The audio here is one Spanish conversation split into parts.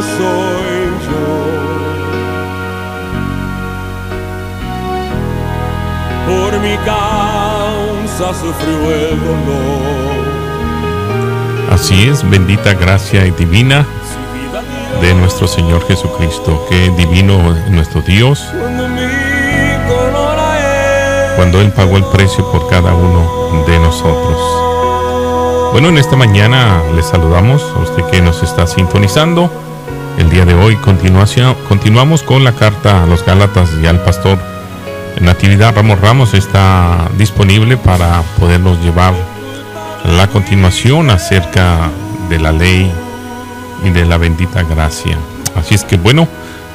soy yo. Por mi causa sufrió el dolor. Así es, bendita gracia y divina de nuestro Señor Jesucristo. Qué divino es nuestro Dios, cuando Él pagó el precio por cada uno de nosotros. Bueno, en esta mañana les saludamos a usted que nos está sintonizando. El día de hoy continuamos con la carta a los Gálatas. Ya el pastor Natividad Ramos está disponible para podernos llevar la continuación acerca de la ley y de la bendita gracia. Así es que bueno,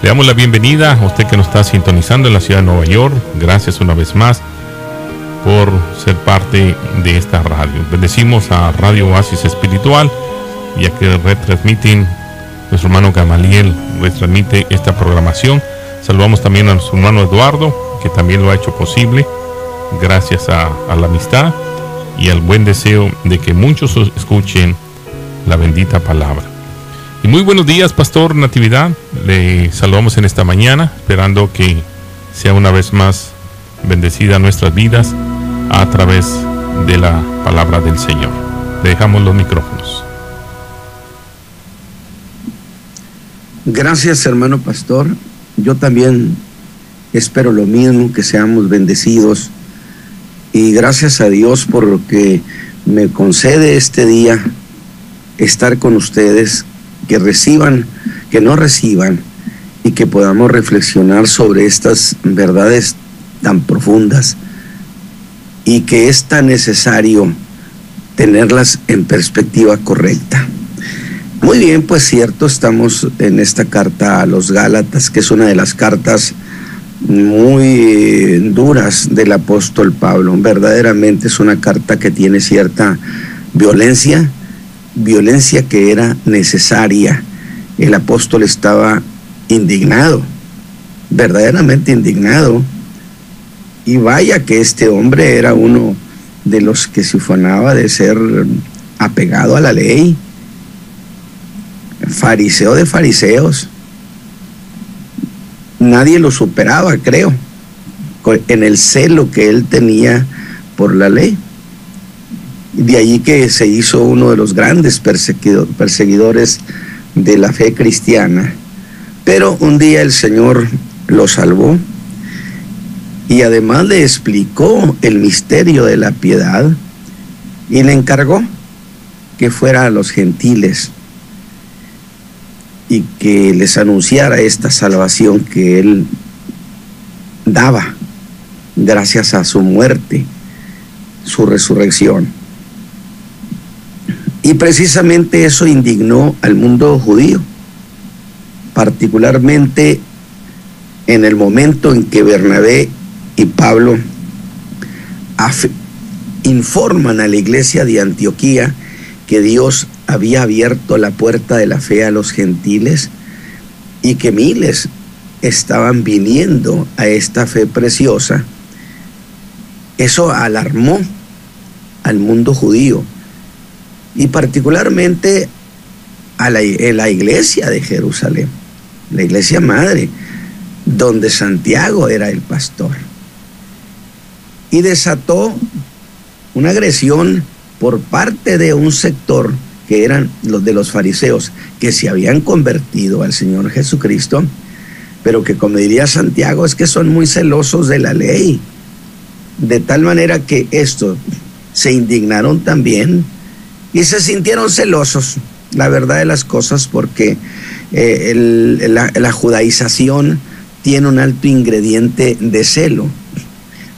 le damos la bienvenida a usted que nos está sintonizando en la ciudad de Nueva York. Gracias una vez más por ser parte de esta radio. Bendecimos a Radio Oasis Espiritual, ya que retransmiten, nuestro hermano Gamaliel retransmite esta programación. Saludamos también a nuestro hermano Eduardo, que también lo ha hecho posible, gracias a la amistad y al buen deseo de que muchos escuchen la bendita palabra. Y muy buenos días, Pastor Natividad. Le saludamos en esta mañana, esperando que sea una vez más bendecida nuestras vidas a través de la palabra del Señor. Le dejamos los micrófonos. Gracias, hermano pastor. Yo también espero lo mismo, que seamos bendecidos. Y gracias a Dios porque me concede este día estar con ustedes, que reciban, que no reciban, y que podamos reflexionar sobre estas verdades tan profundas y que es tan necesario tenerlas en perspectiva correcta. Muy bien, pues cierto, estamos en esta carta a los Gálatas, que es una de las cartas muy duras del apóstol Pablo. Verdaderamente es una carta que tiene cierta violencia que era necesaria. El apóstol estaba indignado, verdaderamente indignado, y vaya que este hombre era uno de los que se ufanaba de ser apegado a la ley, fariseo de fariseos. Nadie lo superaba, creo, en el celo que él tenía por la ley. De allí que se hizo uno de los grandes perseguidores de la fe cristiana. Pero un día el Señor lo salvó y además le explicó el misterio de la piedad y le encargó que fuera a los gentiles y que les anunciara esta salvación que él daba gracias a su muerte, su resurrección. Y precisamente eso indignó al mundo judío, particularmente en el momento en que Bernabé y Pablo informan a la iglesia de Antioquía que Dios había abierto la puerta de la fe a los gentiles y que miles estaban viniendo a esta fe preciosa. Eso alarmó al mundo judío y particularmente a la iglesia de Jerusalén, la iglesia madre, donde Santiago era el pastor, y desató una agresión por parte de un sector que eran los de los fariseos, que se habían convertido al Señor Jesucristo, pero que, como diría Santiago, es que son muy celosos de la ley, de tal manera que estos se indignaron también y se sintieron celosos, la verdad de las cosas, porque la judaización tiene un alto ingrediente de celo,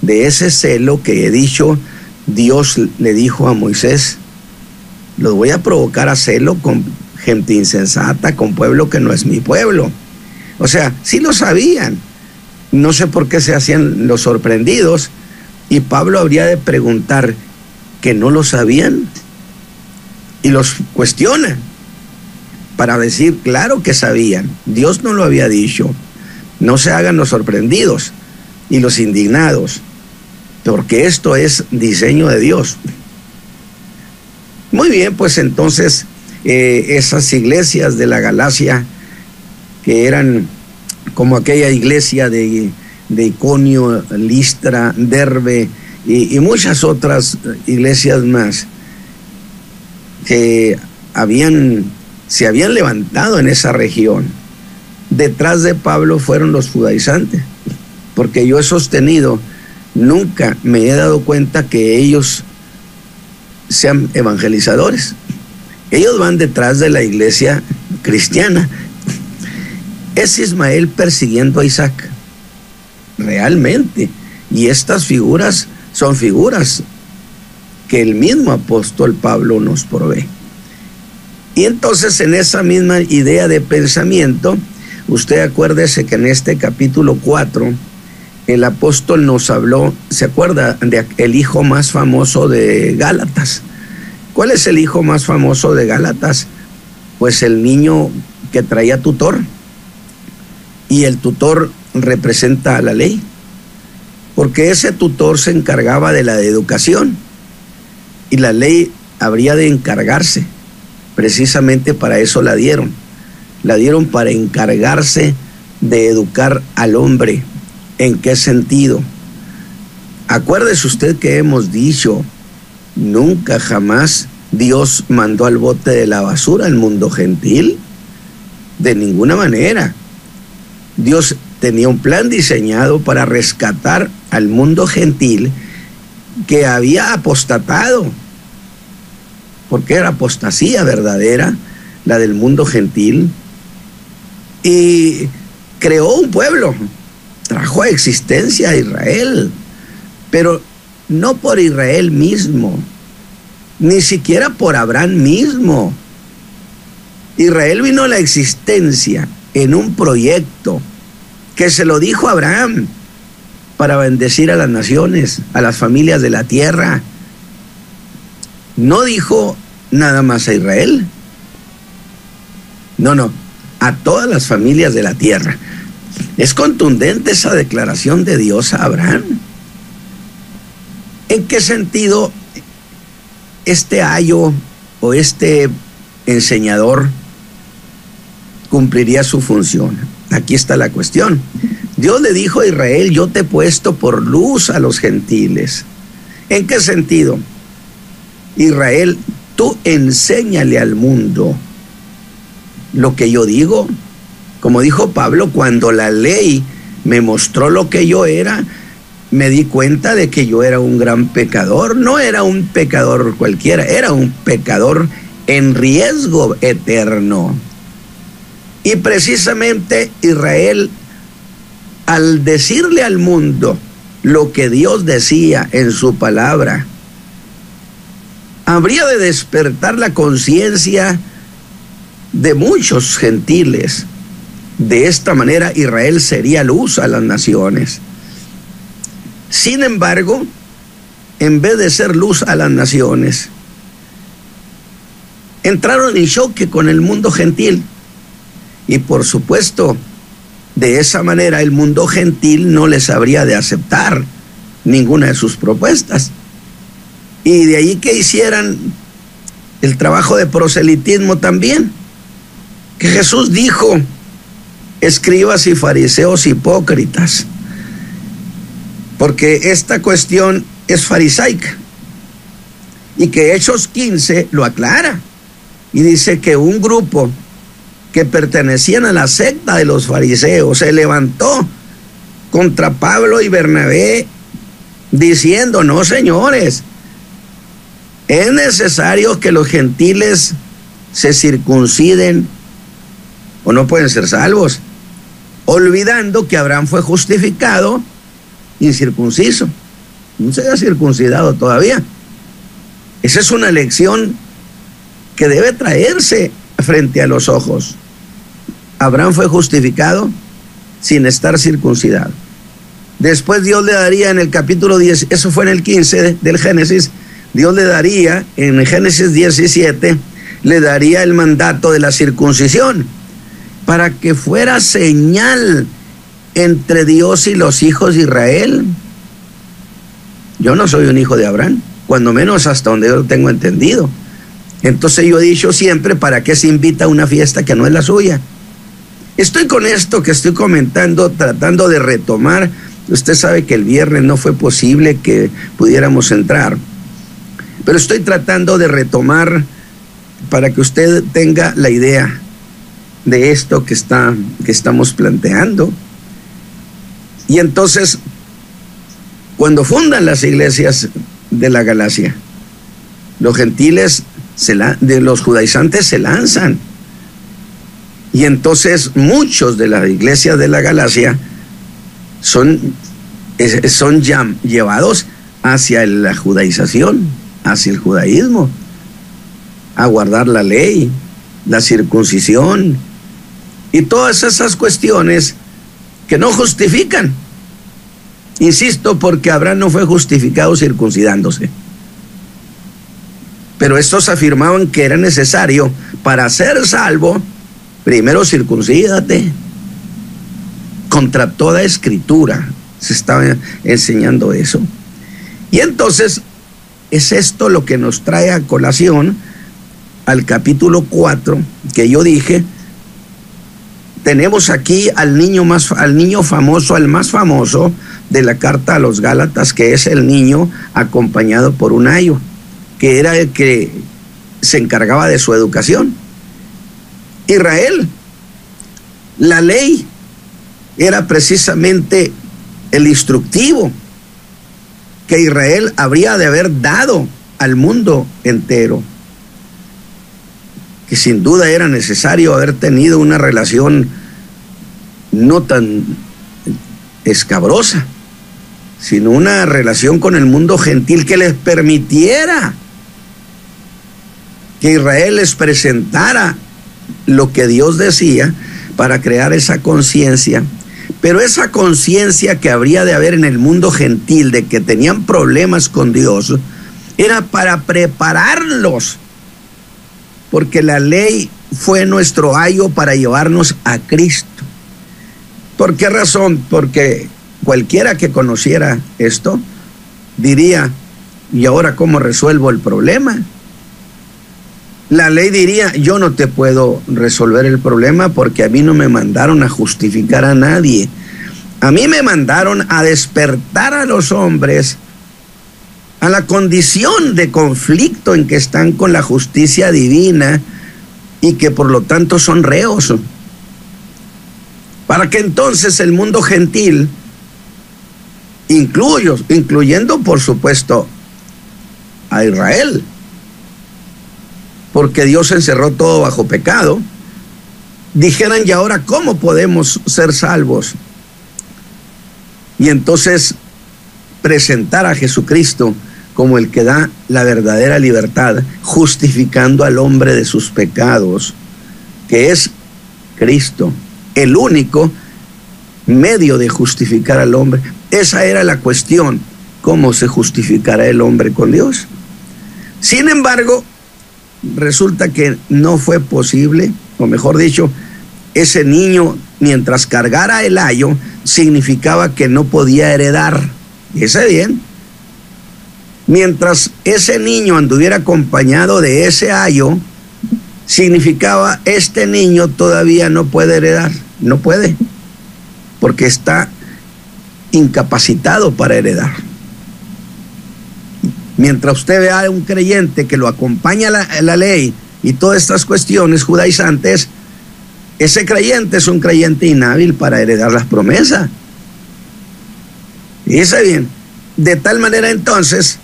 de ese celo que he dicho, Dios le dijo a Moisés: los voy a provocar a celo con gente insensata, con pueblo que no es mi pueblo. O sea, sí lo sabían, no sé por qué se hacían los sorprendidos, y Pablo habría de preguntar que no lo sabían, y los cuestiona para decir, claro que sabían, Dios no lo había dicho. No se hagan los sorprendidos y los indignados, porque esto es diseño de Dios. Muy bien, pues entonces esas iglesias de la Galacia que eran como aquella iglesia de Iconio, Listra, Derbe y muchas otras iglesias más que se habían levantado en esa región. Detrás de Pablo fueron los judaizantes, porque yo he sostenido, nunca me he dado cuenta que ellos sean evangelizadores. Ellos van detrás de la iglesia cristiana. Es Ismael persiguiendo a Isaac, realmente. Y estas figuras son figuras que el mismo apóstol Pablo nos provee. Y entonces, en esa misma idea de pensamiento, usted acuérdese que en este capítulo 4, el apóstol nos habló, ¿se acuerda del hijo más famoso de Gálatas? ¿Cuál es el hijo más famoso de Gálatas? Pues el niño que traía tutor. Y el tutor representa a la ley, porque ese tutor se encargaba de la educación, y la ley habría de encargarse, precisamente para eso la dieron para encargarse de educar al hombre. ¿En qué sentido? Acuérdese usted que hemos dicho, nunca jamás Dios mandó al bote de la basura al mundo gentil, de ninguna manera. Dios tenía un plan diseñado para rescatar al mundo gentil que había apostatado, porque era apostasía verdadera la del mundo gentil, y creó un pueblo, trajo a existencia a Israel, pero no por Israel mismo, ni siquiera por Abraham mismo. Israel vino a la existencia en un proyecto que se lo dijo a Abraham para bendecir a las naciones, a las familias de la tierra. No dijo nada más a Israel, no, a todas las familias de la tierra. Es contundente esa declaración de Dios a Abraham. ¿En qué sentido este ayo o este enseñador cumpliría su función? Aquí está la cuestión. Dios le dijo a Israel: yo te he puesto por luz a los gentiles. ¿En qué sentido? Israel, tú enséñale al mundo lo que yo digo. Como dijo Pablo, cuando la ley me mostró lo que yo era, me di cuenta de que yo era un gran pecador. No era un pecador cualquiera, era un pecador en riesgo eterno. Y precisamente Israel, al decirle al mundo lo que Dios decía en su palabra, habría de despertar la conciencia de muchos gentiles. De esta manera Israel sería luz a las naciones. Sin embargo, en vez de ser luz a las naciones, entraron en choque con el mundo gentil. Y por supuesto, de esa manera el mundo gentil no les habría de aceptar ninguna de sus propuestas. Y de ahí que hicieran el trabajo de proselitismo también. Que Jesús dijo: escribas y fariseos hipócritas. Porque esta cuestión es farisaica. Y que Hechos 15 lo aclara. Y dice que un grupo que pertenecían a la secta de los fariseos se levantó contra Pablo y Bernabé diciendo: no, señores, es necesario que los gentiles se circunciden o no pueden ser salvos, olvidando que Abraham fue justificado incircunciso, no se ha circuncidado todavía. Esa es una lección que debe traerse frente a los ojos. Abraham fue justificado sin estar circuncidado. Después Dios le daría en el capítulo 10, eso fue en el 15 del Génesis, Dios le daría en Génesis 17, le daría el mandato de la circuncisión para que fuera señal entre Dios y los hijos de Israel. Yo no soy un hijo de Abraham, cuando menos hasta donde yo lo tengo entendido. Entonces yo he dicho siempre: ¿para qué se invita a una fiesta que no es la suya? Estoy con esto que estoy comentando, tratando de retomar. Usted sabe que el viernes no fue posible que pudiéramos entrar, pero estoy tratando de retomar para que usted tenga la idea de esto que estamos planteando. Y entonces, cuando fundan las iglesias de la Galacia, los gentiles, de los judaizantes se lanzan. Y entonces muchos de las iglesias de la Galacia son llevados hacia la judaización, hacia el judaísmo, a guardar la ley, la circuncisión y todas esas cuestiones que no justifican. Insisto, porque Abraham no fue justificado circuncidándose. Pero estos afirmaban que era necesario, para ser salvo, primero circuncídate. Contra toda escritura se estaba enseñando eso. Y entonces es esto lo que nos trae a colación al capítulo 4, que yo dije. Tenemos aquí al niño famoso, al más famoso de la carta a los Gálatas, que es el niño acompañado por un ayo, que era el que se encargaba de su educación. Israel, la ley era precisamente el instructivo que Israel habría de haber dado al mundo entero, que sin duda era necesario haber tenido una relación no tan escabrosa, sino una relación con el mundo gentil que les permitiera que Israel les presentara lo que Dios decía, para crear esa conciencia. Pero esa conciencia que habría de haber en el mundo gentil de que tenían problemas con Dios, era para prepararlos, porque la ley fue nuestro ayo para llevarnos a Cristo. ¿Por qué razón? Porque cualquiera que conociera esto diría: ¿y ahora cómo resuelvo el problema? La ley diría: yo no te puedo resolver el problema porque a mí no me mandaron a justificar a nadie. A mí me mandaron a despertar a los hombres a la condición de conflicto en que están con la justicia divina y que por lo tanto son reos, para que entonces el mundo gentil, incluyendo por supuesto a Israel, porque Dios encerró todo bajo pecado, dijeran: ¿y ahora cómo podemos ser salvos? Y entonces presentar a Jesucristo como el que da la verdadera libertad, justificando al hombre de sus pecados, que es Cristo, el único medio de justificar al hombre. Esa era la cuestión: ¿cómo se justificará el hombre con Dios? Sin embargo, resulta que no fue posible, o mejor dicho, ese niño, mientras cargara el ayo, significaba que no podía heredar. Fíjese bien, mientras ese niño anduviera acompañado de ese ayo, significaba: este niño todavía no puede heredar, no puede, porque está incapacitado para heredar. Mientras usted vea a un creyente que lo acompaña la ley y todas estas cuestiones judaizantes, ese creyente es un creyente inhábil para heredar las promesas. Fíjese bien, de tal manera entonces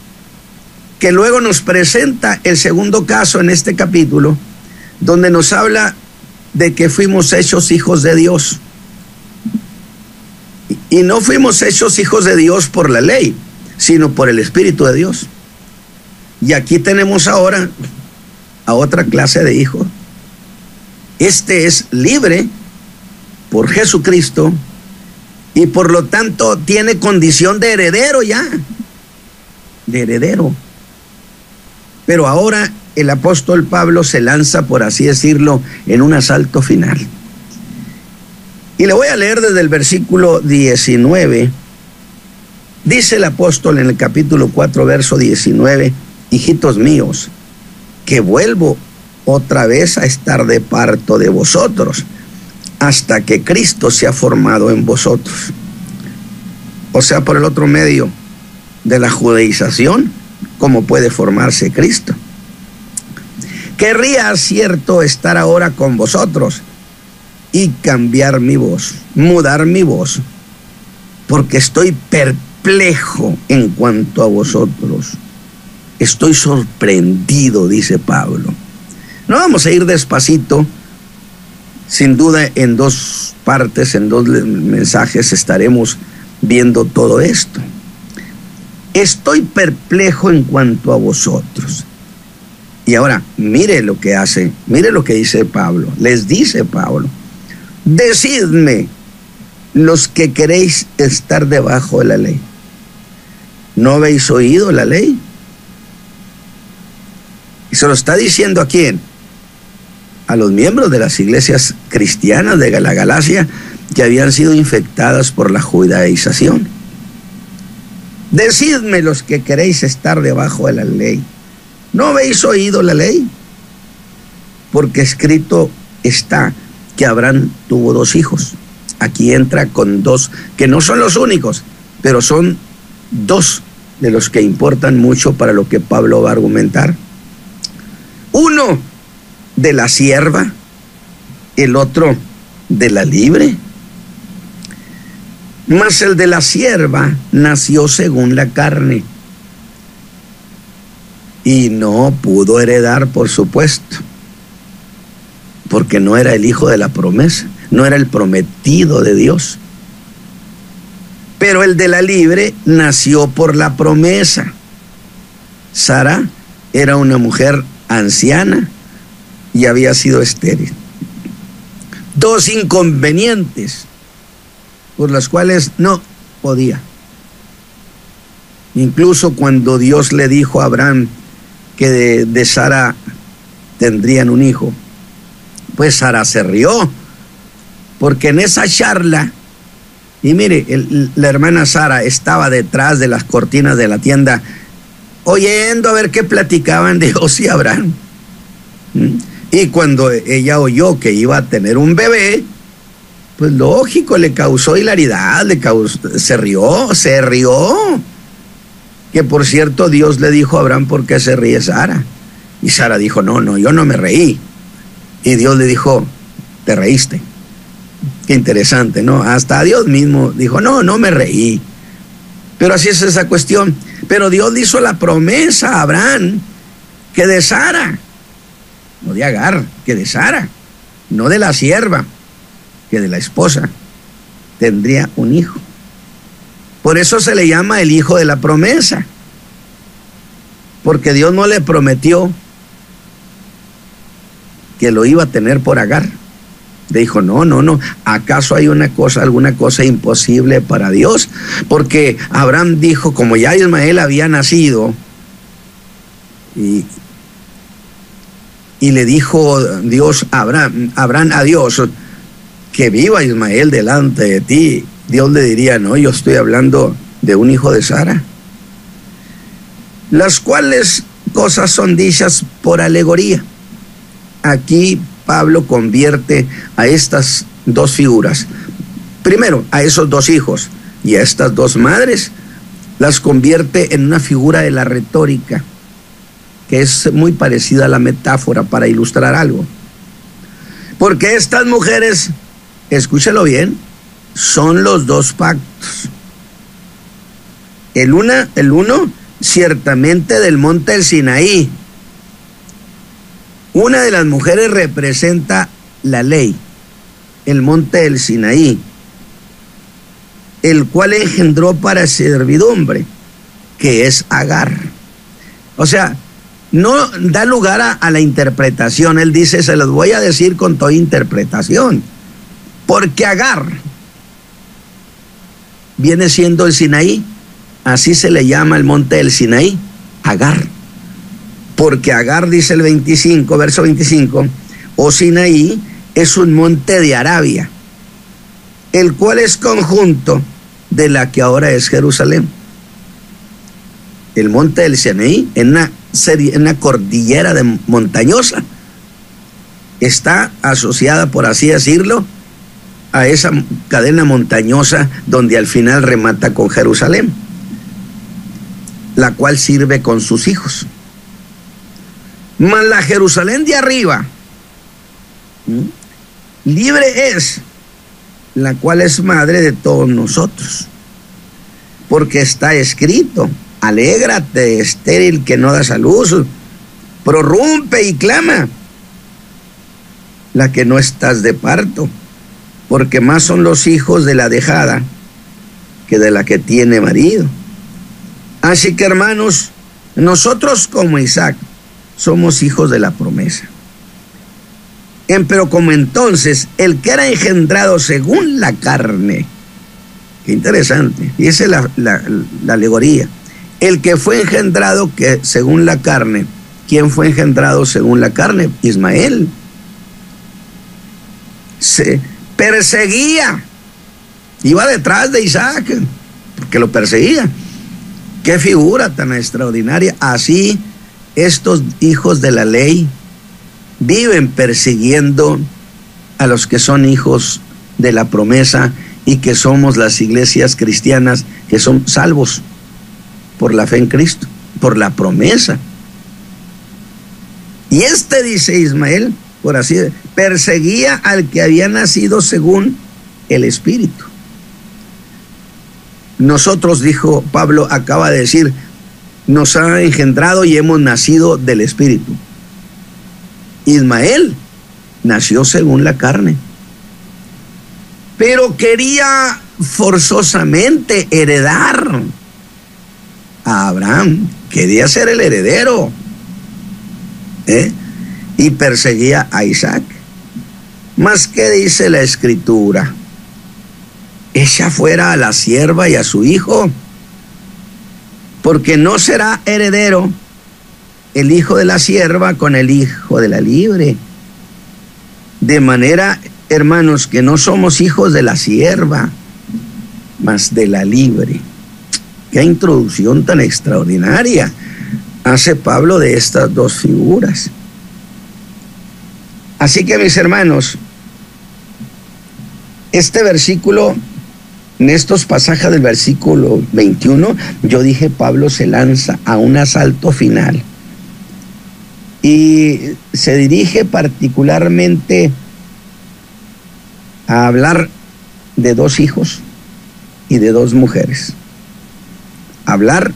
que luego nos presenta el segundo caso en este capítulo, donde nos habla de que fuimos hechos hijos de Dios. Y no fuimos hechos hijos de Dios por la ley, sino por el Espíritu de Dios. Y aquí tenemos ahora a otra clase de hijo. Este es libre por Jesucristo y por lo tanto tiene condición de heredero ya, de heredero. Pero ahora el apóstol Pablo se lanza, por así decirlo, en un asalto final. Y le voy a leer desde el versículo 19. Dice el apóstol en el capítulo 4, verso 19: hijitos míos, que vuelvo otra vez a estar de parto de vosotros, hasta que Cristo sea formado en vosotros. O sea, por el otro medio de la judaización, ¿cómo puede formarse Cristo? Querría, cierto, estar ahora con vosotros y cambiar mi voz, mudar mi voz, porque estoy perplejo en cuanto a vosotros. Estoy sorprendido, dice Pablo. No vamos a ir despacito, sin duda en dos partes, en dos mensajes estaremos viendo todo esto. Estoy perplejo en cuanto a vosotros. Y ahora, mire lo que hace, mire lo que dice Pablo. Les dice Pablo: decidme los que queréis estar debajo de la ley. ¿No habéis oído la ley? Y se lo está diciendo ¿a quién? A los miembros de las iglesias cristianas de la Galacia que habían sido infectadas por la judaización. Decidme los que queréis estar debajo de la ley. ¿No habéis oído la ley? Porque escrito está que Abraham tuvo 2 hijos. Aquí entra con 2, que no son los únicos, pero son 2 de los que importan mucho para lo que Pablo va a argumentar. Uno de la sierva, el otro de la libre. Mas el de la sierva nació según la carne y no pudo heredar, por supuesto, porque no era el hijo de la promesa, no era el prometido de Dios. Pero el de la libre nació por la promesa. Sara era una mujer anciana y había sido estéril. 2 inconvenientes por las cuales no podía. Incluso cuando Dios le dijo a Abraham que de Sara tendrían un hijo, pues Sara se rió, porque en esa charla, y mire, la hermana Sara estaba detrás de las cortinas de la tienda, oyendo a ver qué platicaban Dios y Abraham. Y cuando ella oyó que iba a tener un bebé, pues lógico, le causó hilaridad, se rió. Que por cierto, Dios le dijo a Abraham: ¿por qué se ríe Sara? Y Sara dijo: no, yo no me reí. Y Dios le dijo: te reíste. Qué interesante, ¿no? Hasta Dios mismo dijo: no me reí. Pero así es esa cuestión. Pero Dios le hizo la promesa a Abraham que de Sara, no de Agar, que de Sara, no de la sierva, que de la esposa, tendría un hijo. Por eso se le llama el hijo de la promesa, porque Dios no le prometió que lo iba a tener por Agar. Le dijo: no, ¿acaso hay alguna cosa imposible para Dios? Porque Abraham dijo, como ya Ismael había nacido, y le dijo Dios Abraham a Dios: que viva Ismael delante de ti. Dios le diría: no, yo estoy hablando de un hijo de Sara. Las cuales cosas son dichas por alegoría. Aquí Pablo convierte a estas 2 figuras, primero a esos 2 hijos y a estas 2 madres, las convierte en una figura de la retórica, que es muy parecida a la metáfora para ilustrar algo. Porque estas mujeres, escúchelo bien, son los 2 pactos. El uno ciertamente del monte del Sinaí. Una de las mujeres representa la ley, el monte del Sinaí, el cual engendró para servidumbre, que es Agar. O sea, no da lugar a la interpretación. Él dice: se los voy a decir con toda interpretación, porque Agar viene siendo el Sinaí. Así se le llama el monte del Sinaí, Agar. Porque Agar, dice el verso 25, o Sinaí es un monte de Arabia, el cual es conjunto de la que ahora es Jerusalén. El monte del Sinaí, en una cordillera montañosa, está asociada, por así decirlo, a esa cadena montañosa donde al final remata con Jerusalén, la cual sirve con sus hijos. Mas la Jerusalén de arriba, libre es, la cual es madre de todos nosotros, porque está escrito: alégrate, estéril que no das a luz, prorrumpe y clama, la que no estás de parto, porque más son los hijos de la dejada que de la que tiene marido. Así que, hermanos, nosotros como Isaac somos hijos de la promesa. Pero como entonces el que era engendrado según la carne, qué interesante, y esa es la alegoría, el que fue engendrado que según la carne. ¿Quién fue engendrado según la carne? Ismael. Se perseguía, iba detrás de Isaac, porque lo perseguía. Qué figura tan extraordinaria. Así estos hijos de la ley viven persiguiendo a los que son hijos de la promesa y que somos las iglesias cristianas que son salvos por la fe en Cristo, por la promesa. Y dice Ismael, por así decirlo, perseguía al que había nacido según el Espíritu. Nosotros, dijo Pablo, acaba de decir, nos ha engendrado y hemos nacido del Espíritu. Ismael nació según la carne, pero quería forzosamente heredar a Abraham, quería ser el heredero, y perseguía a Isaac. Mas, ¿qué dice la Escritura? Echa fuera a la sierva y a su hijo, porque no será heredero el hijo de la sierva con el hijo de la libre. De manera, hermanos, que no somos hijos de la sierva, mas de la libre. Qué introducción tan extraordinaria hace Pablo de estas dos figuras. Así que, mis hermanos, este versículo, en estos pasajes del versículo 21, yo dije, Pablo se lanza a un asalto final y se dirige particularmente a hablar de dos hijos y de dos mujeres. Hablar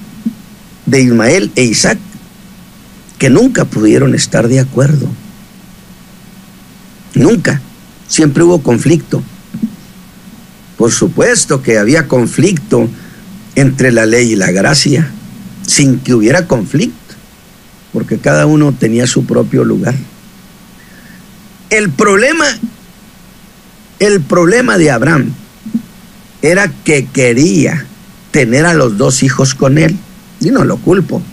de Ismael e Isaac, que nunca pudieron estar de acuerdo. Nunca. Siempre hubo conflicto. Por supuesto que había conflicto entre la ley y la gracia, sin que hubiera conflicto, porque cada uno tenía su propio lugar. El problema de Abraham era que quería tener a los dos hijos con él, y no lo culpo,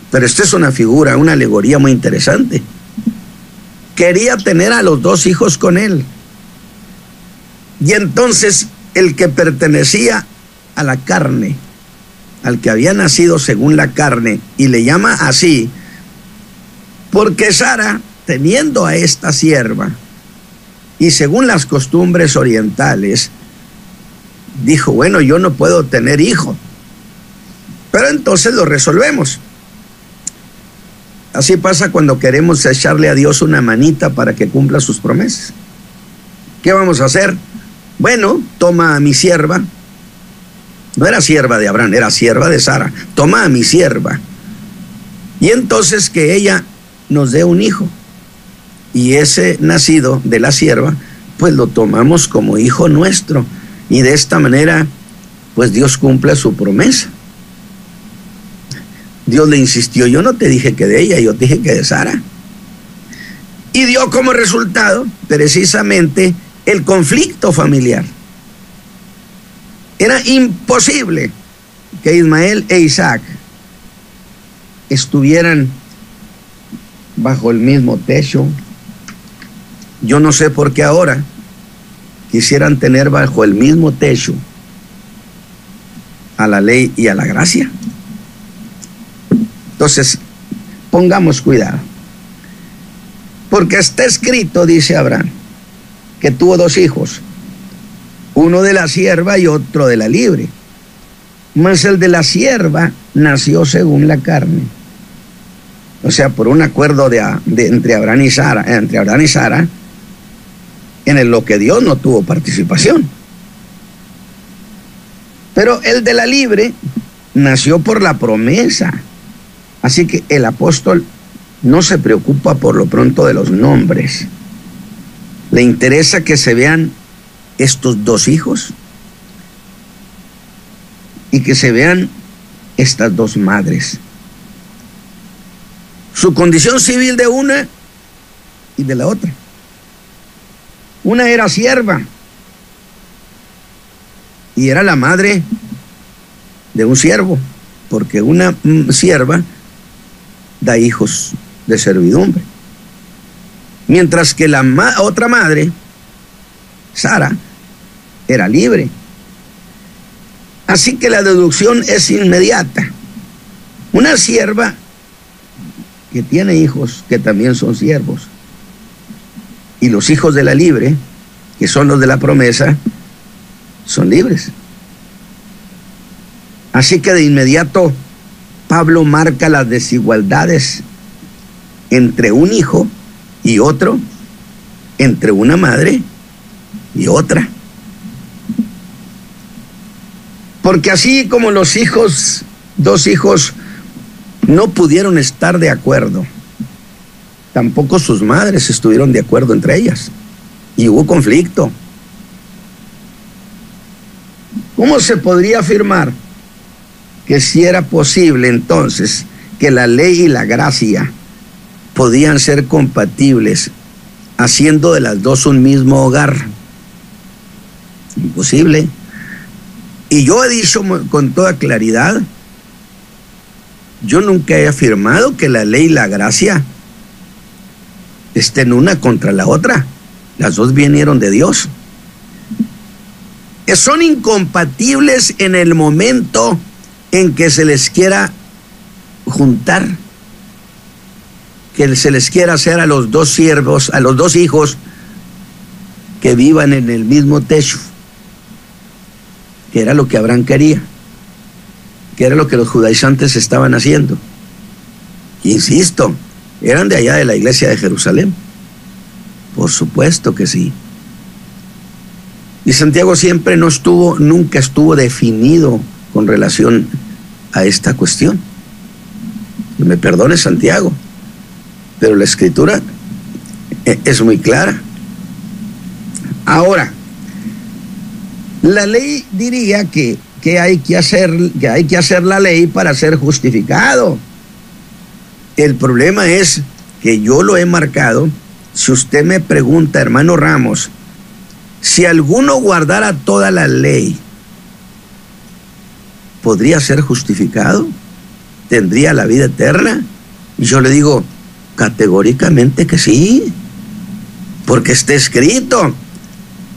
pero esta es una figura, una alegoría muy interesante. Quería tener a los dos hijos con él. Y entonces el que pertenecía a la carne, al que había nacido según la carne, y le llama así, porque Sara, teniendo a esta sierva, y según las costumbres orientales, dijo, bueno, yo no puedo tener hijo, pero entonces lo resolvemos. Así pasa cuando queremos echarle a Dios una manita para que cumpla sus promesas. ¿Qué vamos a hacer? Bueno, toma a mi sierva. No era sierva de Abraham, era sierva de Sara. Toma a mi sierva. Y entonces que ella nos dé un hijo. Y ese nacido de la sierva, pues lo tomamos como hijo nuestro. Y de esta manera, pues Dios cumple su promesa. Dios le insistió, yo no te dije que de ella, yo te dije que de Sara. Y dio como resultado, precisamente, el conflicto familiar. Era imposible que Ismael e Isaac estuvieran bajo el mismo techo. Yo no sé por qué ahora quisieran tener bajo el mismo techo a la ley y a la gracia. Entonces, pongamos cuidado, porque está escrito, dice Abraham, que tuvo dos hijos, uno de la sierva y otro de la libre. Mas el de la sierva nació según la carne, o sea, por un acuerdo entre Abraham y Sara, en lo que Dios no tuvo participación. Pero el de la libre nació por la promesa. Así que el apóstol no se preocupa por lo pronto de los nombres. Le interesa que se vean estos dos hijos y que se vean estas dos madres. Su condición civil de una y de la otra. Una era sierva y era la madre de un siervo, porque una sierva da hijos de servidumbre. Mientras que la otra madre, Sara, era libre. Así que la deducción es inmediata. Una sierva que tiene hijos que también son siervos. Y los hijos de la libre, que son los de la promesa, son libres. Así que de inmediato Pablo marca las desigualdades entre un hijo y otro, entre una madre y otra. Porque así como los hijos, dos hijos, no pudieron estar de acuerdo, tampoco sus madres estuvieron de acuerdo entre ellas, y hubo conflicto. ¿Cómo se podría afirmar que si era posible entonces que la ley y la gracia podían ser compatibles, haciendo de las dos un mismo hogar? Imposible. Y yo he dicho con toda claridad, yo nunca he afirmado que la ley y la gracia estén una contra la otra. Las dos vinieron de Dios. Que son incompatibles en el momento en que se les quiera juntar, que se les quiera hacer a los dos siervos, a los dos hijos que vivan en el mismo techo, que era lo que Abraham quería, que era lo que los judaizantes estaban haciendo. Insisto, eran de allá de la iglesia de Jerusalén. Por supuesto que sí. Y Santiago siempre nunca estuvo definido con relación a esta cuestión. Que me perdone Santiago, pero la escritura es muy clara. Ahora, la ley diría que hay que hacer la ley para ser justificado. El problema es que yo lo he marcado. Si usted me pregunta, hermano Ramos, si alguno guardara toda la ley, ¿podría ser justificado? ¿Tendría la vida eterna? Y yo le digo categóricamente que sí, porque está escrito: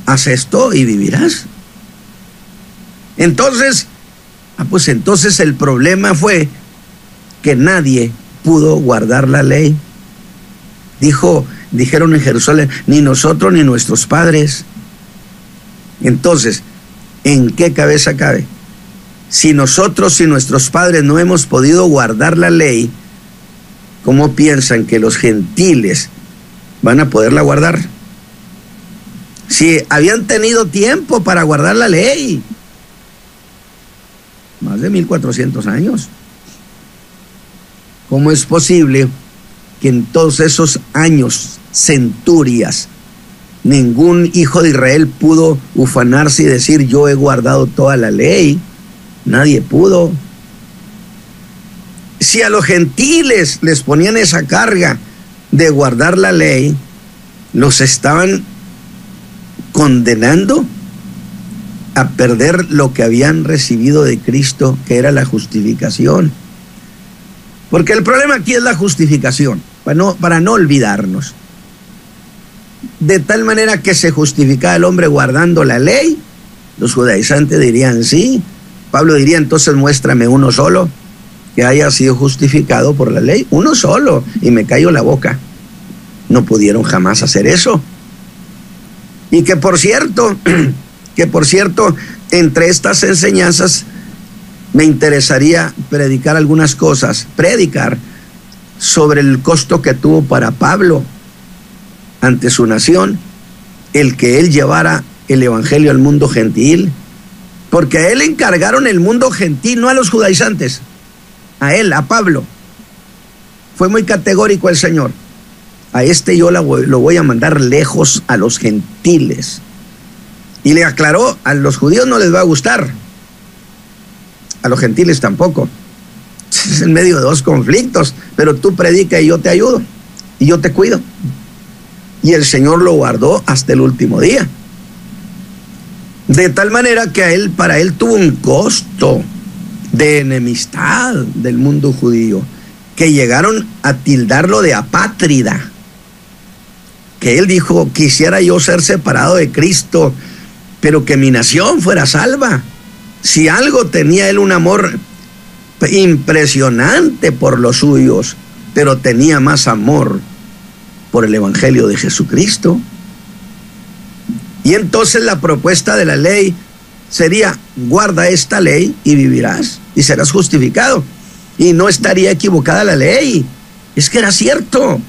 haz esto y vivirás. Entonces el problema fue que nadie pudo guardar la ley. Dijeron en Jerusalén, ni nosotros ni nuestros padres. Entonces, ¿en qué cabeza cabe? Si nosotros y nuestros padres no hemos podido guardar la ley, ¿cómo piensan que los gentiles van a poderla guardar? Si habían tenido tiempo para guardar la ley, más de 1400 años. ¿Cómo es posible que en todos esos años, centurias, ningún hijo de Israel pudo ufanarse y decir: yo he guardado toda la ley? Nadie pudo. Si a los gentiles les ponían esa carga de guardar la ley, los estaban condenando a perder lo que habían recibido de Cristo, que era la justificación. Porque el problema aquí es la justificación, para no olvidarnos. De tal manera que se justificaba el hombre guardando la ley. Los judaizantes dirían sí. Pablo diría: entonces muéstrame uno solo que haya sido justificado por la ley, uno solo, y me cayó la boca. No pudieron jamás hacer eso. Y que por cierto, Que por cierto, entre estas enseñanzas me interesaría predicar algunas cosas, predicar sobre el costo que tuvo para Pablo ante su nación, el que él llevara el evangelio al mundo gentil, porque a él le encargaron el mundo gentil, no a los judaizantes, a él, a Pablo. Fue muy categórico el Señor. A este yo lo voy a mandar lejos a los gentiles. Y le aclaró, a los judíos no les va a gustar, a los gentiles tampoco. Es en medio de dos conflictos, pero tú predica y yo te ayudo, y yo te cuido. Y el Señor lo guardó hasta el último día. De tal manera que para él tuvo un costo de enemistad del mundo judío, que llegaron a tildarlo de apátrida. Que él dijo, quisiera yo ser separado de Cristo, pero que mi nación fuera salva. Si algo tenía él, un amor impresionante por los suyos, pero tenía más amor por el evangelio de Jesucristo. Y entonces la propuesta de la ley sería, guarda esta ley y vivirás y serás justificado. Y no estaría equivocada la ley, es que era cierto.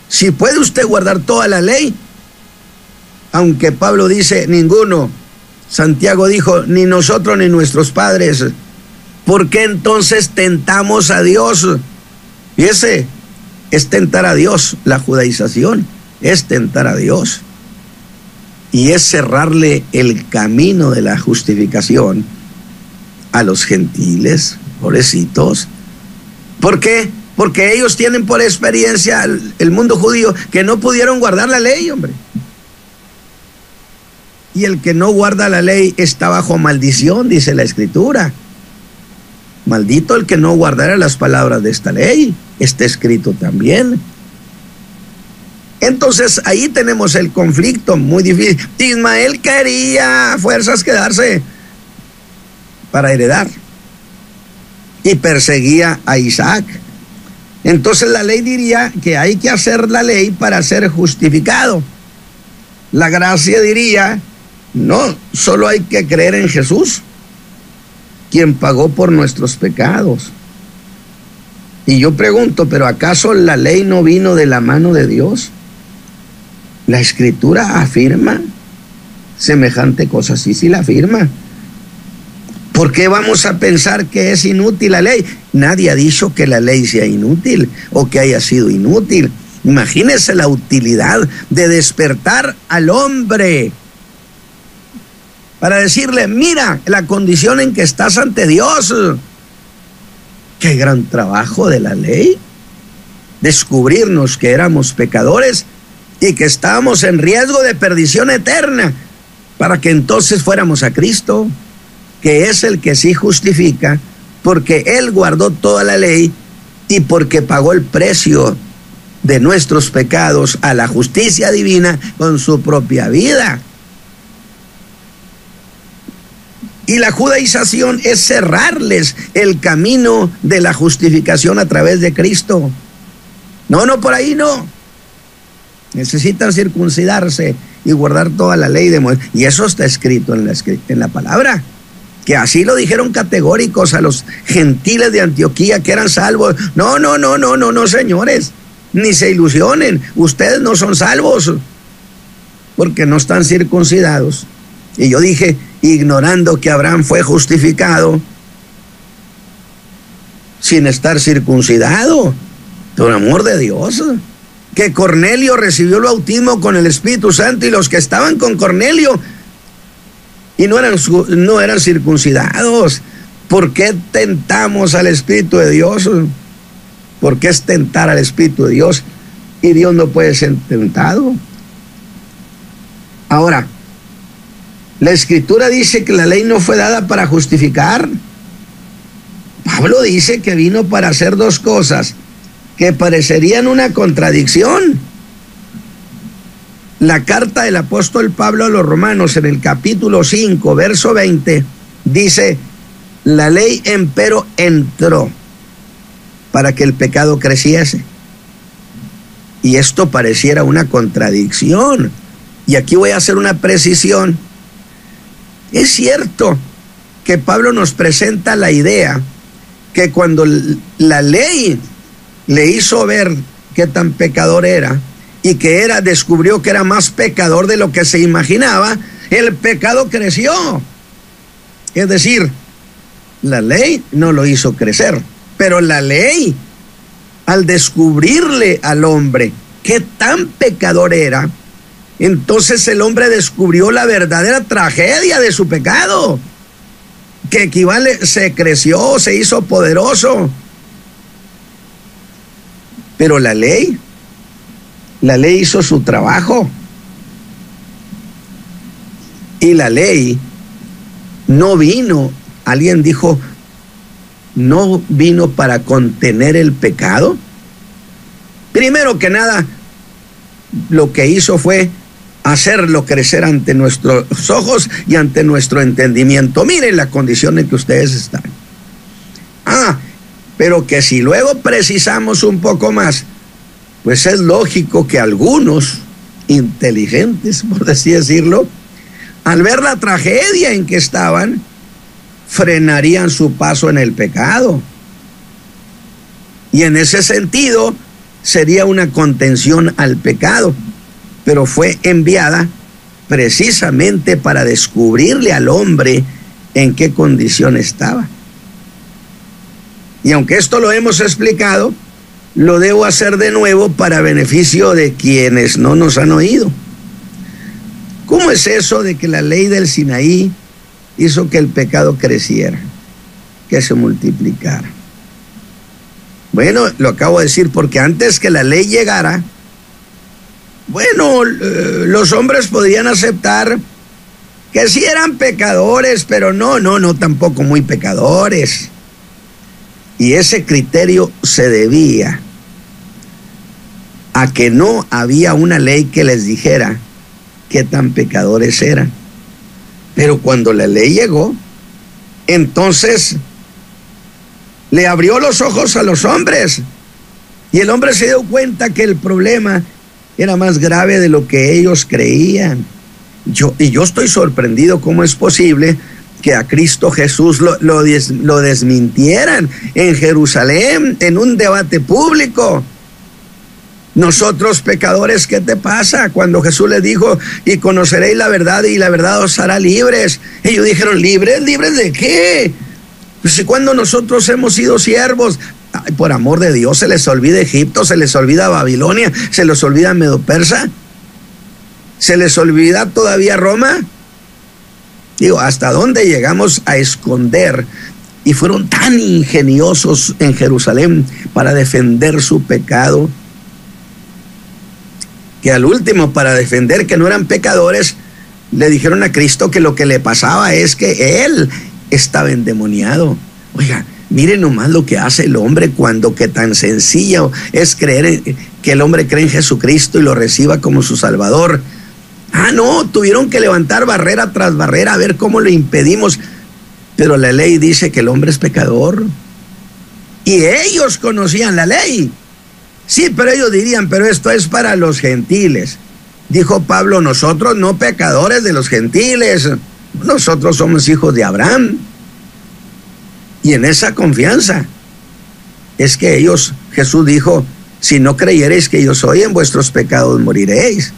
Si puede usted guardar toda la ley, aunque Pablo dice ninguno, Santiago dijo ni nosotros ni nuestros padres, ¿por qué entonces tentamos a Dios? Y ese es tentar a Dios. La judaización es tentar a Dios y es cerrarle el camino de la justificación a los gentiles, pobrecitos. ¿Por qué? Porque ellos tienen por experiencia el mundo judío que no pudieron guardar la ley, hombre. Y el que no guarda la ley está bajo maldición, dice la Escritura. Maldito el que no guardara las palabras de esta ley, está escrito también. Entonces ahí tenemos el conflicto muy difícil. Ismael quería a fuerzas quedarse para heredar y perseguía a Isaac. Entonces la ley diría que hay que hacer la ley para ser justificado. La gracia diría, no, solo hay que creer en Jesús, quien pagó por nuestros pecados. Y yo pregunto, ¿pero acaso la ley no vino de la mano de Dios? La Escritura afirma semejante cosa, sí la afirma. ¿Por qué vamos a pensar que es inútil la ley? Nadie ha dicho que la ley sea inútil o que haya sido inútil. Imagínese la utilidad de despertar al hombre para decirle, mira la condición en que estás ante Dios. Qué gran trabajo de la ley, descubrirnos que éramos pecadores y que estábamos en riesgo de perdición eterna, para que entonces fuéramos a Cristo, que es el que sí justifica, porque Él guardó toda la ley y porque pagó el precio de nuestros pecados a la justicia divina con su propia vida. Y la judaización es cerrarles el camino de la justificación a través de Cristo. No, por ahí no. Necesitan circuncidarse y guardar toda la ley de Moisés. Y eso está escrito en la palabra. Que así lo dijeron categóricos a los gentiles de Antioquía que eran salvos. No, señores. Ni se ilusionen. Ustedes no son salvos porque no están circuncidados. Y yo dije, ignorando que Abraham fue justificado sin estar circuncidado, por amor de Dios, que Cornelio recibió el bautismo con el Espíritu Santo y los que estaban con Cornelio y no eran circuncidados. ¿Por qué tentamos al Espíritu de Dios? ¿Por qué es tentar al Espíritu de Dios? Y Dios no puede ser tentado. Ahora, la Escritura dice que la ley no fue dada para justificar. Pablo dice que vino para hacer dos cosas que parecerían una contradicción. La carta del apóstol Pablo a los Romanos en el capítulo 5, verso 20, dice, la ley empero entró para que el pecado creciese. Y esto pareciera una contradicción. Y aquí voy a hacer una precisión. Es cierto que Pablo nos presenta la idea que cuando la ley le hizo ver qué tan pecador era y que descubrió que era más pecador de lo que se imaginaba, el pecado creció. Es decir, la ley no lo hizo crecer, pero la ley, al descubrirle al hombre qué tan pecador era, entonces el hombre descubrió la verdadera tragedia de su pecado, que equivale, se creció, se hizo poderoso. Pero la ley hizo su trabajo. Y la ley no vino, alguien dijo, no vino para contener el pecado. Primero que nada, lo que hizo fue hacerlo crecer ante nuestros ojos y ante nuestro entendimiento. Miren la condición en que ustedes están. Pero que si luego precisamos un poco más, pues es lógico que algunos inteligentes, por así decirlo, al ver la tragedia en que estaban, frenarían su paso en el pecado. Y en ese sentido sería una contención al pecado, pero fue enviada precisamente para descubrirle al hombre en qué condición estaba. Y aunque esto lo hemos explicado, lo debo hacer de nuevo para beneficio de quienes no nos han oído. ¿Cómo es eso de que la ley del Sinaí hizo que el pecado creciera, que se multiplicara? Bueno, lo acabo de decir porque antes que la ley llegara, bueno, los hombres podían aceptar que sí eran pecadores, pero no tampoco muy pecadores. Y ese criterio se debía a que no había una ley que les dijera qué tan pecadores eran. Pero cuando la ley llegó, entonces le abrió los ojos a los hombres y el hombre se dio cuenta que el problema era más grave de lo que ellos creían. Yo estoy sorprendido cómo es posible que a Cristo Jesús lo desmintieran en Jerusalén, en un debate público. Nosotros pecadores, ¿qué te pasa? Cuando Jesús les dijo, y conoceréis la verdad y la verdad os hará libres. Ellos dijeron, ¿libres? ¿Libres de qué? Pues si cuando nosotros hemos sido siervos, ay, por amor de Dios, se les olvida Egipto, se les olvida Babilonia, se les olvida Medo-Persa, se les olvida todavía Roma. Digo, ¿hasta dónde llegamos a esconder? Y fueron tan ingeniosos en Jerusalén para defender su pecado, que al último, para defender que no eran pecadores, le dijeron a Cristo que lo que le pasaba es que él estaba endemoniado. Oiga, miren nomás lo que hace el hombre cuando que tan sencillo es creer que el hombre cree en Jesucristo y lo reciba como su Salvador. No, tuvieron que levantar barrera tras barrera a ver cómo lo impedimos. Pero la ley dice que el hombre es pecador. Y ellos conocían la ley. Sí, pero ellos dirían, pero esto es para los gentiles. Dijo Pablo, nosotros no pecadores de los gentiles, nosotros somos hijos de Abraham. Y en esa confianza es que Jesús dijo, si no creyereis que yo soy, en vuestros pecados moriréis.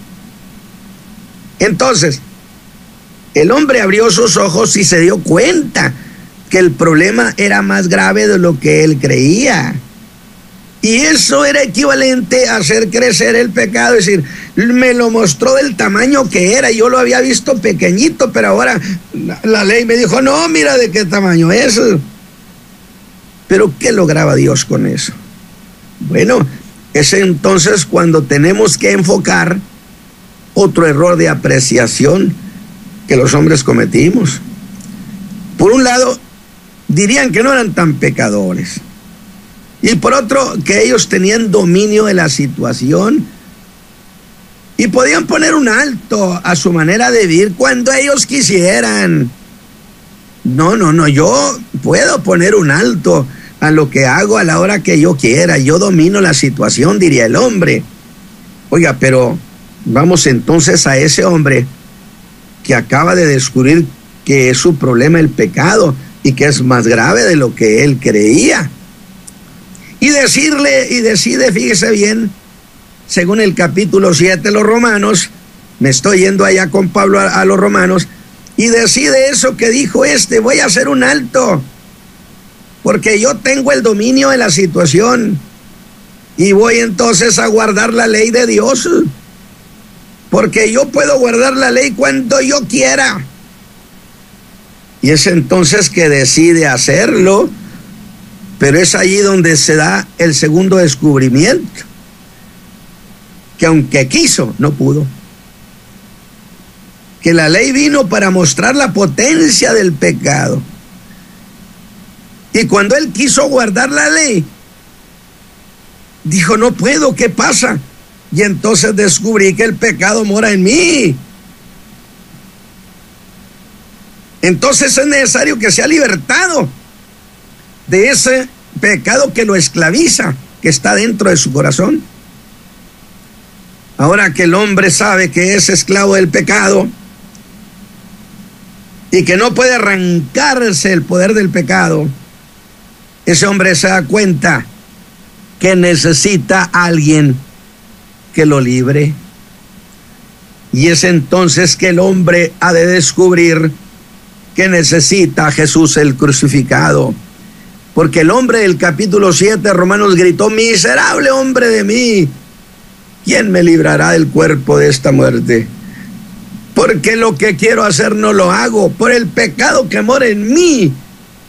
Entonces, el hombre abrió sus ojos y se dio cuenta que el problema era más grave de lo que él creía. Y eso era equivalente a hacer crecer el pecado, es decir, me lo mostró del tamaño que era, yo lo había visto pequeñito, pero ahora la ley me dijo, no, mira de qué tamaño es. Pero ¿qué lograba Dios con eso? Bueno, es entonces cuando tenemos que enfocar otro error de apreciación que los hombres cometimos. Por un lado, dirían que no eran tan pecadores. Y por otro, que ellos tenían dominio de la situación y podían poner un alto a su manera de vivir cuando ellos quisieran. No, yo puedo poner un alto a lo que hago a la hora que yo quiera. Yo domino la situación, diría el hombre. Oiga, pero Vamos entonces a ese hombre que acaba de descubrir que es su problema el pecado y que es más grave de lo que él creía. Y decide, fíjese bien, según el capítulo 7 de los Romanos, me estoy yendo allá con Pablo a los Romanos, y decide eso que dijo voy a hacer un alto, porque yo tengo el dominio de la situación, y voy entonces a guardar la ley de Dios, porque yo puedo guardar la ley cuando yo quiera. Y es entonces que decide hacerlo, pero es allí donde se da el segundo descubrimiento, que aunque quiso, no pudo. Que la ley vino para mostrar la potencia del pecado. Y cuando él quiso guardar la ley, dijo, no puedo, ¿qué pasa? Y entonces descubrí que el pecado mora en mí. Entonces es necesario que sea libertado de ese pecado que lo esclaviza, que está dentro de su corazón. Ahora que el hombre sabe que es esclavo del pecado y que no puede arrancarse el poder del pecado, ese hombre se da cuenta que necesita a alguien que lo libre. Y es entonces que el hombre ha de descubrir que necesita a Jesús el crucificado. Porque el hombre del capítulo 7 de Romanos gritó, miserable hombre de mí, ¿quién me librará del cuerpo de esta muerte? Porque lo que quiero hacer no lo hago, por el pecado que mora en mí.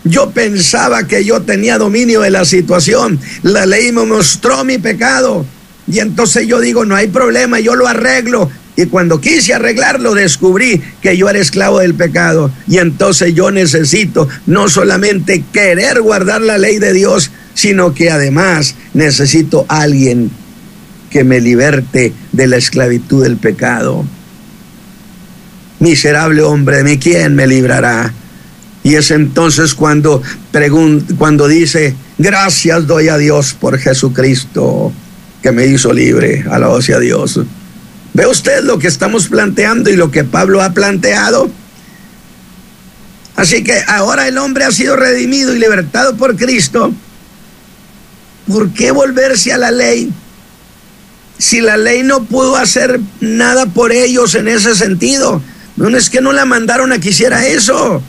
Yo pensaba que yo tenía dominio de la situación, la ley me mostró mi pecado, y entonces yo digo, no hay problema, yo lo arreglo. Y cuando quise arreglarlo, descubrí que yo era esclavo del pecado. Y entonces yo necesito no solamente querer guardar la ley de Dios, sino que además necesito a alguien que me liberte de la esclavitud del pecado. Miserable hombre de mí, ¿quién me librará? Y es entonces cuando dice, gracias doy a Dios por Jesucristo, que me hizo libre. Alabado sea Dios. ¿Ve usted lo que estamos planteando y lo que Pablo ha planteado? Así que ahora el hombre ha sido redimido y libertado por Cristo. ¿Por qué volverse a la ley? Si la ley no pudo hacer nada por ellos en ese sentido. No es que no la mandaron a que hiciera eso.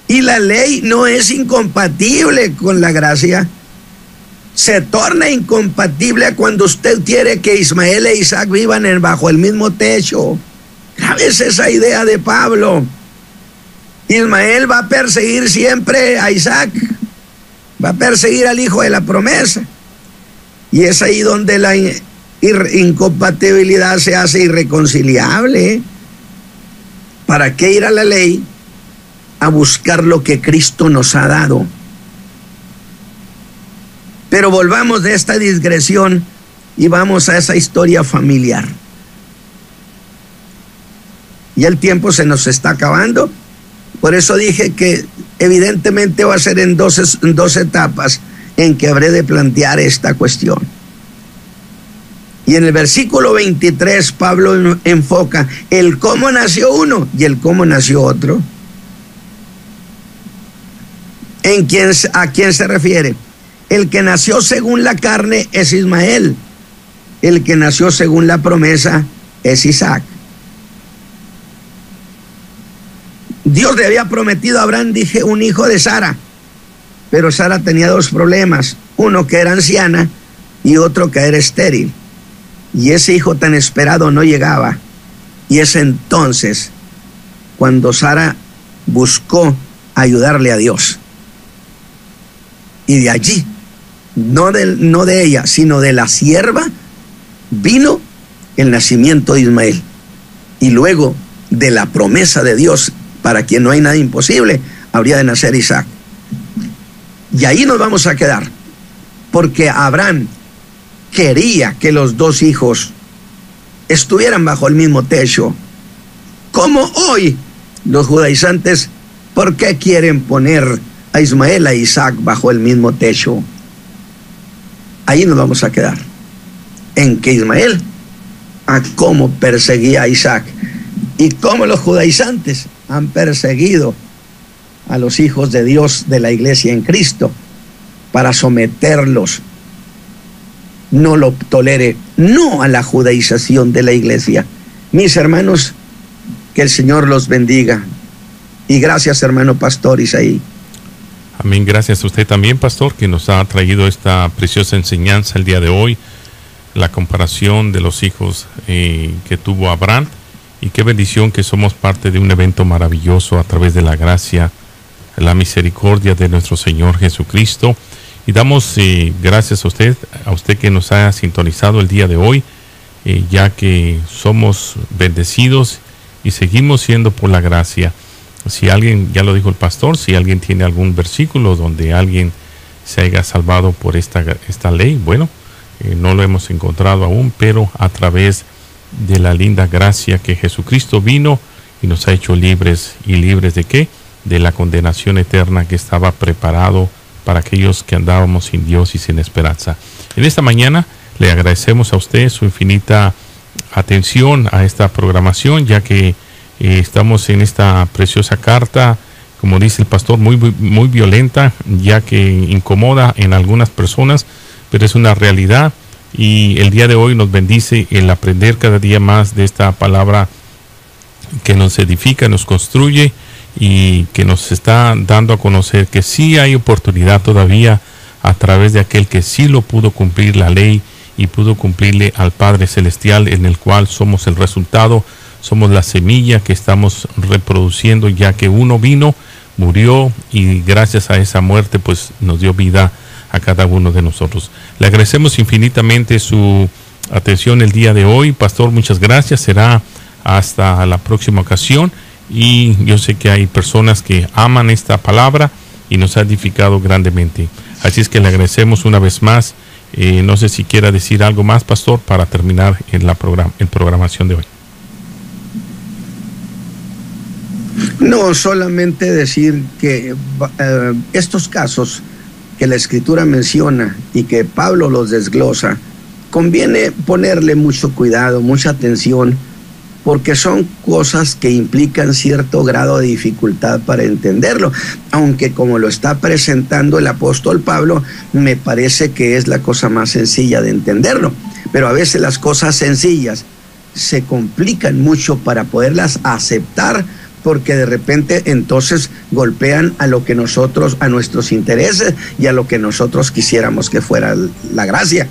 Y la ley no es incompatible con la gracia. Se torna incompatible cuando usted quiere que Ismael e Isaac vivan bajo el mismo techo. Grave es esa idea de Pablo. Ismael va a perseguir siempre a Isaac, va a perseguir al hijo de la promesa. Y es ahí donde la incompatibilidad se hace irreconciliable. ¿Para qué ir a la ley a buscar lo que Cristo nos ha dado? Pero volvamos de esta digresión y vamos a esa historia familiar. Y el tiempo se nos está acabando. Por eso dije que evidentemente va a ser en dos etapas en que habré de plantear esta cuestión. Y en el versículo 23 Pablo enfoca el cómo nació uno y el cómo nació otro. ¿A quién se refiere? El que nació según la carne es Ismael. El que nació según la promesa es Isaac. Dios le había prometido a Abraham, dije, un hijo de Sara. Pero Sara tenía dos problemas. Uno, que era anciana, y otro, que era estéril. Y ese hijo tan esperado no llegaba. Y es entonces cuando Sara buscó ayudarle a Dios. Y de allí, no de ella, sino de la sierva, vino el nacimiento de Ismael. Y luego de la promesa de Dios, para quien no hay nada imposible, habría de nacer Isaac. Y ahí nos vamos a quedar, porque Abraham quería que los dos hijos estuvieran bajo el mismo techo. Como hoy los judaizantes, ¿por qué quieren poner a Ismael e Isaac bajo el mismo techo? Ahí nos vamos a quedar. en que Ismael a cómo perseguía a Isaac y cómo los judaizantes han perseguido a los hijos de Dios de la iglesia en Cristo para someterlos. No lo tolere, no a la judaización de la iglesia. Mis hermanos, que el Señor los bendiga. Y gracias, hermano pastor Isaí. Amén. Gracias a usted también, pastor, que nos ha traído esta preciosa enseñanza el día de hoy, la comparación de los hijos que tuvo Abraham, y qué bendición que somos parte de un evento maravilloso a través de la gracia, la misericordia de nuestro Señor Jesucristo. Y damos gracias a usted que nos ha sintonizado el día de hoy, ya que somos bendecidos y seguimos siendo por la gracia. Si alguien, ya lo dijo el pastor, si alguien tiene algún versículo donde alguien se haya salvado por esta ley, bueno, no lo hemos encontrado aún, pero a través de la linda gracia que Jesucristo vino y nos ha hecho libres. ¿Y libres de qué? De la condenación eterna que estaba preparado para aquellos que andábamos sin Dios y sin esperanza. En esta mañana le agradecemos a usted su infinita atención a esta programación, ya que estamos en esta preciosa carta, como dice el pastor, muy violenta, ya que incomoda en algunas personas, pero es una realidad. Y el día de hoy nos bendice el aprender cada día más de esta palabra que nos edifica, nos construye y que nos está dando a conocer que sí hay oportunidad todavía a través de aquel que sí lo pudo cumplir la ley y pudo cumplirle al Padre Celestial, en el cual somos el resultado, somos la semilla que estamos reproduciendo, ya que uno vino, murió y gracias a esa muerte pues nos dio vida a cada uno de nosotros. Le agradecemos infinitamente su atención el día de hoy. Pastor, muchas gracias. Será hasta la próxima ocasión. Y yo sé que hay personas que aman esta palabra y nos ha edificado grandemente. Así es que le agradecemos una vez más. No sé si quiera decir algo más, pastor, para terminar en programación de hoy. No, solamente decir que estos casos que la Escritura menciona y que Pablo los desglosa, conviene ponerle mucho cuidado, mucha atención, porque son cosas que implican cierto grado de dificultad para entenderlo, aunque como lo está presentando el apóstol Pablo, me parece que es la cosa más sencilla de entenderlo, pero a veces las cosas sencillas se complican mucho para poderlas aceptar, porque de repente entonces golpean a lo que nosotros, a nuestros intereses y a lo que nosotros quisiéramos que fuera la gracia.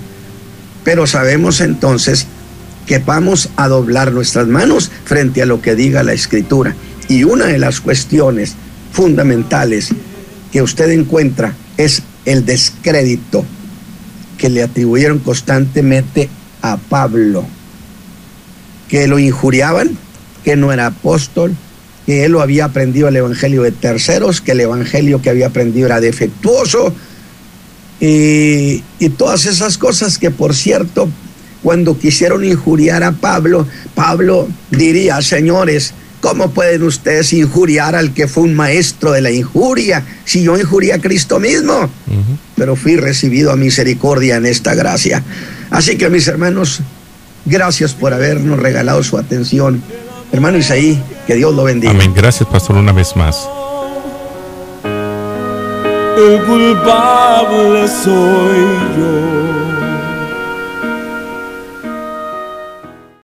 Pero sabemos entonces que vamos a doblar nuestras manos frente a lo que diga la Escritura. Y una de las cuestiones fundamentales que usted encuentra es el descrédito que le atribuyeron constantemente a Pablo, que lo injuriaban, que no era apóstol, que él lo había aprendido el evangelio de terceros, que el evangelio que había aprendido era defectuoso, y todas esas cosas que, por cierto, cuando quisieron injuriar a Pablo, Pablo diría: señores, ¿cómo pueden ustedes injuriar al que fue un maestro de la injuria, si yo injurié a Cristo mismo? Pero fui recibido a misericordia en esta gracia. Así que, mis hermanos, gracias por habernos regalado su atención. Hermano Isaí, que Dios lo bendiga. Amén. Gracias, pastor, una vez más. El culpable soy yo.